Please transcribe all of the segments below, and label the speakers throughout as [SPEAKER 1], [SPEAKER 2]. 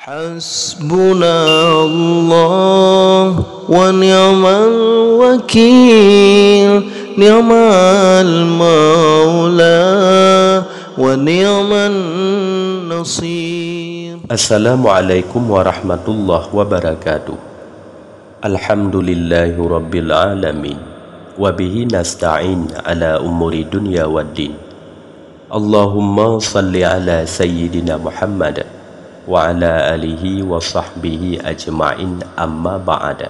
[SPEAKER 1] Hasbunallah wa ni'mal wakil, ni'mal maula wa ni'man nasir.
[SPEAKER 2] Assalamualaikum warahmatullahi wabarakatuh. Alhamdulillahi rabbil alamin, wabihi nasta'in ala umuri dunya waddin. Allahumma salli ala sayyidina Muhammad wa ala alihi wa sahbihi ajma'in, amma ba'da.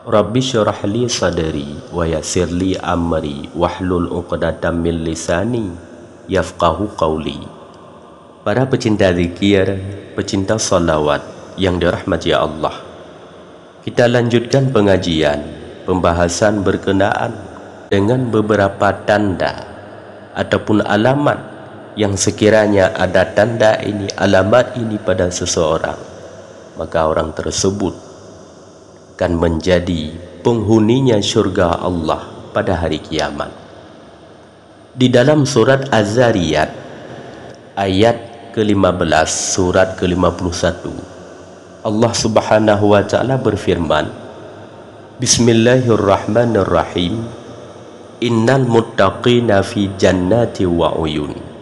[SPEAKER 2] Rabbi syurah li sadri wa yassir li amri wahlul 'uqdatam min lisani yafqahu qawli. Para pecinta zikir, pecinta salawat yang dirahmati Allah, kita lanjutkan pengajian pembahasan berkenaan dengan beberapa tanda ataupun alamat yang sekiranya ada tanda ini, alamat ini pada seseorang, maka orang tersebut akan menjadi penghuninya syurga Allah pada hari kiamat. Di dalam surat Az-Zariyat ayat ke-15, surat ke-51, Allah Subhanahu wa ta'ala berfirman, Bismillahirrahmanirrahim, Innal muttaqina fi jannati wa uyun.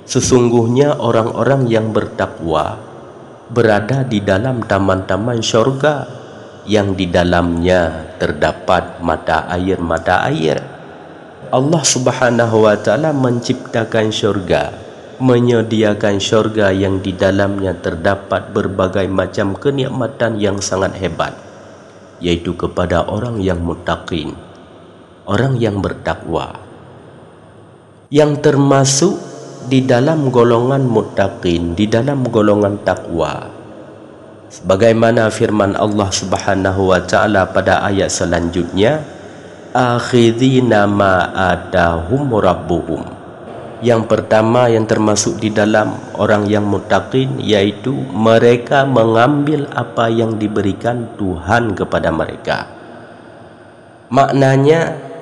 [SPEAKER 2] Sesungguhnya orang-orang yang bertakwa berada di dalam taman-taman syurga yang di dalamnya terdapat mata air. Allah Subhanahu wa ta'ala menciptakan syurga, menyediakan syurga yang di dalamnya terdapat berbagai macam kenikmatan yang sangat hebat, yaitu kepada orang yang muttaqin, orang yang bertakwa, yang termasuk di dalam golongan muttaqin, di dalam golongan takwa, sebagaimana firman Allah Subhanahu wa ta'ala pada ayat selanjutnya, akhidhina ma atahum rabbuhum. Yang pertama yang termasuk di dalam orang yang muttaqin, yaitu mereka mengambil apa yang diberikan Tuhan kepada mereka. Maknanya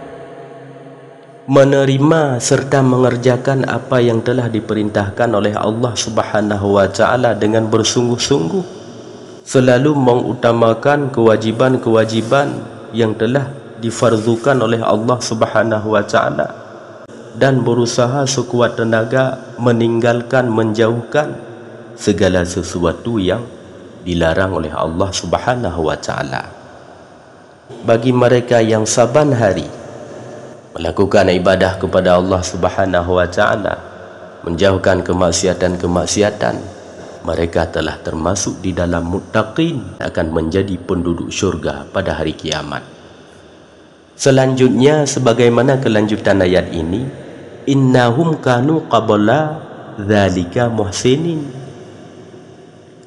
[SPEAKER 2] menerima serta mengerjakan apa yang telah diperintahkan oleh Allah Subhanahu wa ta'ala dengan bersungguh-sungguh, selalu mengutamakan kewajiban-kewajiban yang telah difarzukan oleh Allah Subhanahu wa ta'ala, dan berusaha sekuat tenaga meninggalkan, menjauhkan segala sesuatu yang dilarang oleh Allah Subhanahu wa ta'ala. Bagi mereka yang saban hari melakukan ibadah kepada Allah Subhanahu wa ta'ala, menjauhkan kemaksiatan-kemaksiatan, mereka telah termasuk di dalam muttaqin, akan menjadi penduduk syurga pada hari kiamat. Selanjutnya, sebagaimana kelanjutan ayat ini, innahum kanu qabla dzalika muhsinin.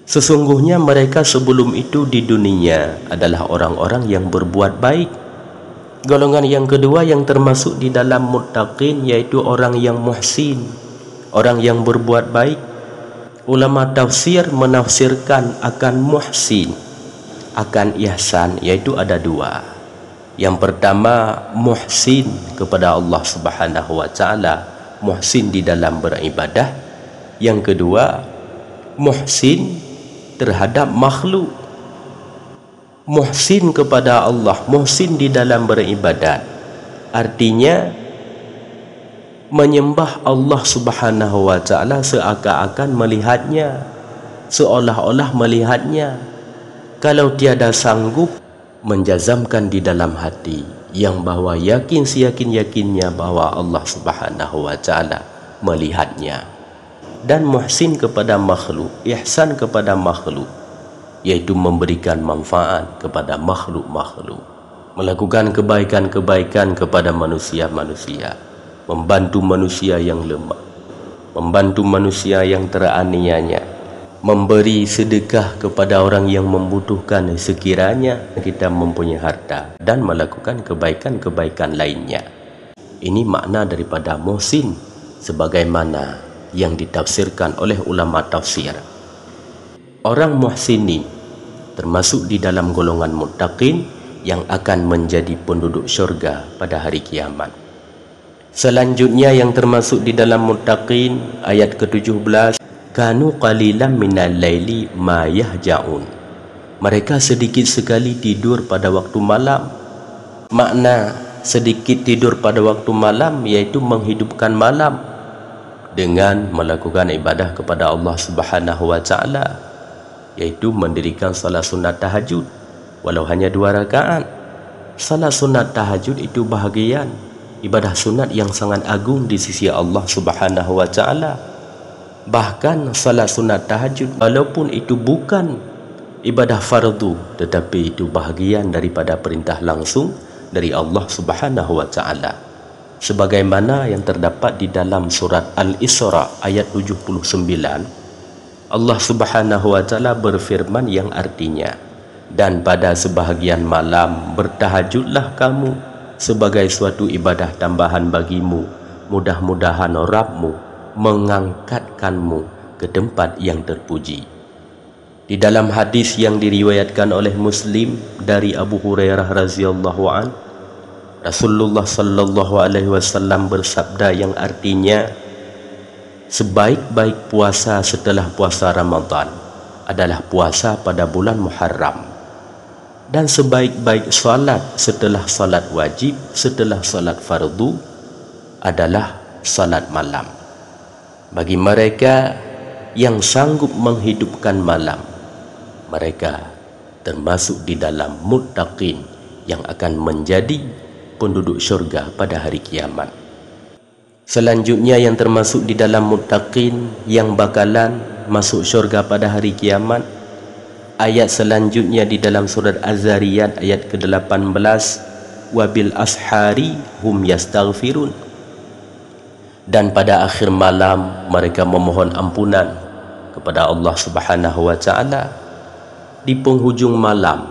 [SPEAKER 2] Sesungguhnya mereka sebelum itu di dunia adalah orang-orang yang berbuat baik. Golongan yang kedua yang termasuk di dalam muttaqin, yaitu orang yang muhsin, orang yang berbuat baik. Ulama tafsir menafsirkan akan muhsin, akan ihsan, yaitu ada dua. Yang pertama, muhsin kepada Allah Subhanahu wa ta'ala, muhsin di dalam beribadah. Yang kedua, muhsin terhadap makhluk. Muhsin kepada Allah, muhsin di dalam beribadat, artinya menyembah Allah Subhanahu wa ta'ala seakan-akan melihatnya, seolah-olah melihatnya. Kalau tiada sanggup, menjazamkan di dalam hati yang bahwa yakin seyakin-yakinnya bahwa Allah Subhanahu wa ta'ala melihatnya. Dan muhsin kepada makhluk, ihsan kepada makhluk, yaitu memberikan manfaat kepada makhluk-makhluk, melakukan kebaikan-kebaikan kepada manusia-manusia, membantu manusia yang lemah, membantu manusia yang teraniaya, memberi sedekah kepada orang yang membutuhkan sekiranya kita mempunyai harta, dan melakukan kebaikan-kebaikan lainnya. Ini makna daripada muhsin sebagaimana yang ditafsirkan oleh ulama tafsir. Orang muhsinin termasuk di dalam golongan muttaqin yang akan menjadi penduduk syurga pada hari kiamat. Selanjutnya yang termasuk di dalam muttaqin, ayat ke-17, kanu qalilan minal laili ma yahja'un. Mereka sedikit sekali tidur pada waktu malam. Makna sedikit tidur pada waktu malam yaitu menghidupkan malam dengan melakukan ibadah kepada Allah Subhanahu wa taala, yaitu mendirikan salat sunat tahajud walau hanya 2 rakaat. Salat sunat tahajud itu bahagian ibadah sunat yang sangat agung di sisi Allah Subhanahu wa taala. Bahkan salat sunat tahajud walaupun itu bukan ibadah fardu, tetapi itu bahagian daripada perintah langsung dari Allah Subhanahu wa taala, sebagaimana yang terdapat di dalam surat Al-Isra ayat 79. Allah Subhanahu wa taala berfirman yang artinya, dan pada sebahagian malam bertahajudlah kamu sebagai suatu ibadah tambahan bagimu, mudah-mudahan Rabbmu mengangkatkanmu ke tempat yang terpuji. Di dalam hadis yang diriwayatkan oleh Muslim dari Abu Hurairah radhiyallahu an, Rasulullah sallallahu alaihi wasallam bersabda yang artinya, sebaik-baik puasa setelah puasa Ramadan adalah puasa pada bulan Muharram, dan sebaik-baik salat setelah salat wajib, setelah salat fardu adalah salat malam. Bagi mereka yang sanggup menghidupkan malam, mereka termasuk di dalam muttaqin yang akan menjadi penduduk syurga pada hari kiamat. Selanjutnya yang termasuk di dalam muttaqin yang bakalan masuk syurga pada hari kiamat, ayat selanjutnya di dalam surat Az-Zariyat ayat ke-18, wabil ashari hum yastaghfirun, dan pada akhir malam mereka memohon ampunan kepada Allah Subhanahu wa taala. Di penghujung malam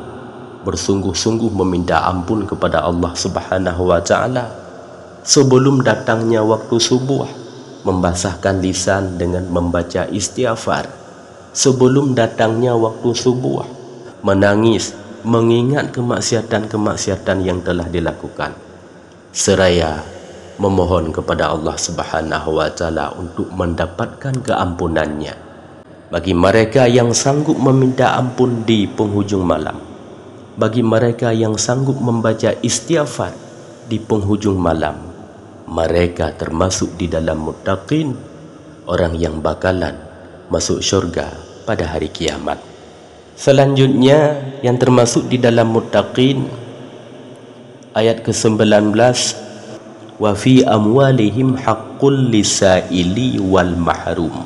[SPEAKER 2] bersungguh-sungguh meminta ampun kepada Allah Subhanahu wa taala. Sebelum datangnya waktu subuh, membasahkan lisan dengan membaca istighfar. Sebelum datangnya waktu subuh, menangis mengingat kemaksiatan-kemaksiatan yang telah dilakukan, seraya memohon kepada Allah Subhanahu wa taala untuk mendapatkan keampunannya. Bagi mereka yang sanggup meminta ampun di penghujung malam, bagi mereka yang sanggup membaca istighfar di penghujung malam, mereka termasuk di dalam muttaqin, orang yang bakalan masuk syurga pada hari kiamat. Selanjutnya yang termasuk di dalam muttaqin, ayat ke-19, wa fi amwalihim haqqul lisaili wal mahrum,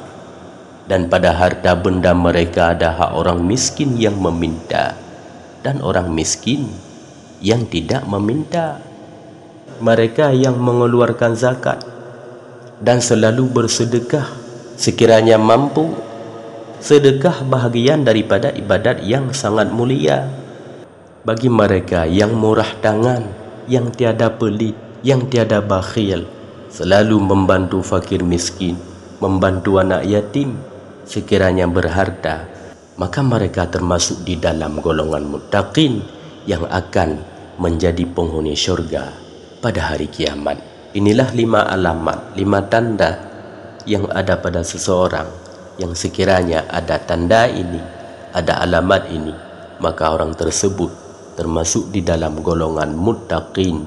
[SPEAKER 2] dan pada harta benda mereka ada hak orang miskin yang meminta dan orang miskin yang tidak meminta. Mereka yang mengeluarkan zakat dan selalu bersedekah sekiranya mampu. Sedekah bahagian daripada ibadat yang sangat mulia. Bagi mereka yang murah tangan, yang tiada pelit, yang tiada bakhil, selalu membantu fakir miskin, membantu anak yatim, sekiranya berharta, maka mereka termasuk di dalam golongan muttaqin yang akan menjadi penghuni syurga pada hari kiamat. Inilah 5 alamat, 5 tanda yang ada pada seseorang yang sekiranya ada tanda ini, ada alamat ini, maka orang tersebut termasuk di dalam golongan muttaqin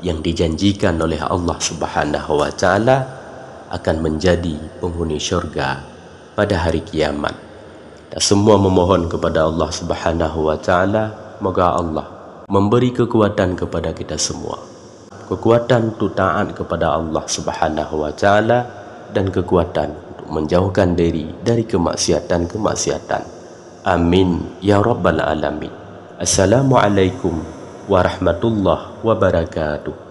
[SPEAKER 2] yang dijanjikan oleh Allah Subhanahu wa taala akan menjadi penghuni syurga pada hari kiamat. Dan semua memohon kepada Allah Subhanahu wa taala, moga Allah memberi kekuatan kepada kita semua. Kekuatan untuk taat kepada Allah Subhanahu wa taala dan kekuatan untuk menjauhkan diri dari kemaksiatan-kemaksiatan. Amin ya rabbal alamin. Assalamualaikum warahmatullahi wabarakatuh.